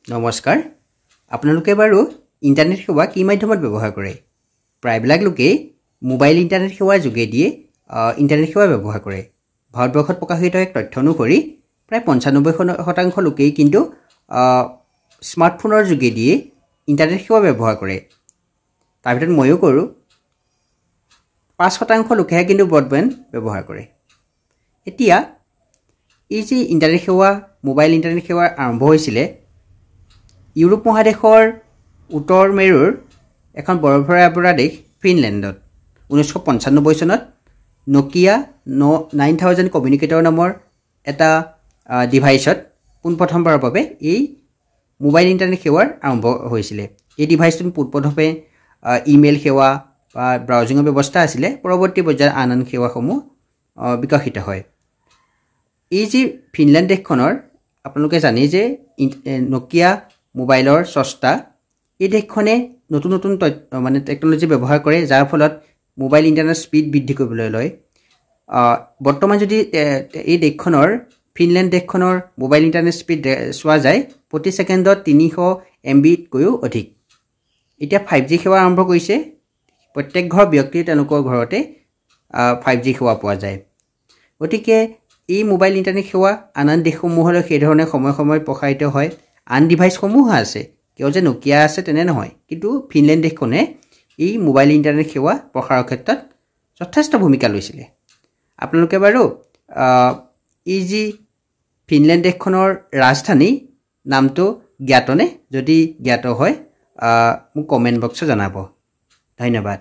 নমস্কাৰ আপোনালোকে বাৰু ইন্টাৰনেট সেৱা কি মাধ্যমত ব্যৱহাৰ কৰে প্ৰায়বিলাক লোকে মোবাইল ইন্টাৰনেট সেৱাৰ যোগেদি ইন্টাৰনেট সেৱা ব্যৱহাৰ কৰে ভাৰতবৰ্ষত প্ৰকাশিত এক তথ্য অনুসৰি প্ৰায় 95% লোকেই কিন্তু স্মাৰ্টফোনৰ যোগেদি ইন্টাৰনেট সেৱা ব্যৱহাৰ কৰে তাৰ ভিতৰত ময়ো কৰো 5% লোকেহে কিন্তু ব্ৰডবেণ্ড ব্যৱহাৰ কৰে এতিয়া এই যে ইন্টাৰনেট সেৱা মোবাইল ইন্টাৰনেট সেৱা আৰম্ভ হৈছিল ইউৰোপ মহাদেশৰ উত্তৰ মেৰুৰ এখন বৰফৰা দেশ ফিনলেণ্ডত 1995 চনত নোকিয়া 9000 কমিউনিকেটৰ নামৰ এটা ডিভাইচত পোনপ্ৰথমবাৰৰ বাবে এই মোবাইল ইন্টাৰনেট সেৱাৰ আৰম্ভ হৈছিল এই ডিভাইচটো পোনপ্ৰথমে ইমেইল সেৱা বা ব্ৰাউজিংৰ ব্যৱস্থা আছিল পৰৱৰ্তী পৰ্যায়ত আন সেৱাসমূহ বিকশিত হয় এই যে ফিনলেণ্ড দেশখনৰ আপোনালোকে জানে যে নোকিয়া মোবাইলৰ সস্তা এই দেশখনে নতুন নতুন মানে টেকনলজি ব্যৱহাৰ কৰে যাৰ ফলত মোবাইল ইন্টাৰনেট স্পীড বৃদ্ধি কৰিবলৈ লয় বৰ্তমান যদি এই দেশখনৰ ফিনলেণ্ড দেশখনৰ মোবাইল ইন্টাৰনেট স্পীড চোৱা যায় প্ৰতি সেকেণ্ডত 300 MB কৈও অধিক এতিয়া 5G সেৱা আৰম্ভ কৰিছে প্ৰত্যেক ঘৰ ব্যক্তিৰ তেওঁলোকৰ ঘৰতে 5G সেৱা পোৱা যায় গতিকে এই মোবাইল ইন্টাৰনেট সেৱা আন দেশসমূহলৈ সেই ধৰণে সময় প্ৰসাৰিত হয় আন ডিভাইচসমূহ আছে কিয় যে নোকিয়া আছে তেনে নহয় কিন্তু ফিনলেণ্ড দেশখনে এই মোবাইল ইন্টাৰনেট সেৱা প্ৰসাৰৰ ক্ষেত্ৰত যথেষ্ট ভূমিকা লৈছিল আপোনালোকে বাৰু এই যে ফিনলেণ্ড দেশখনৰ ৰাজধানী নামটো জ্ঞাতনে যদি জ্ঞাত হয় মোক কমেন্ট বক্সত জনাব ধন্যবাদ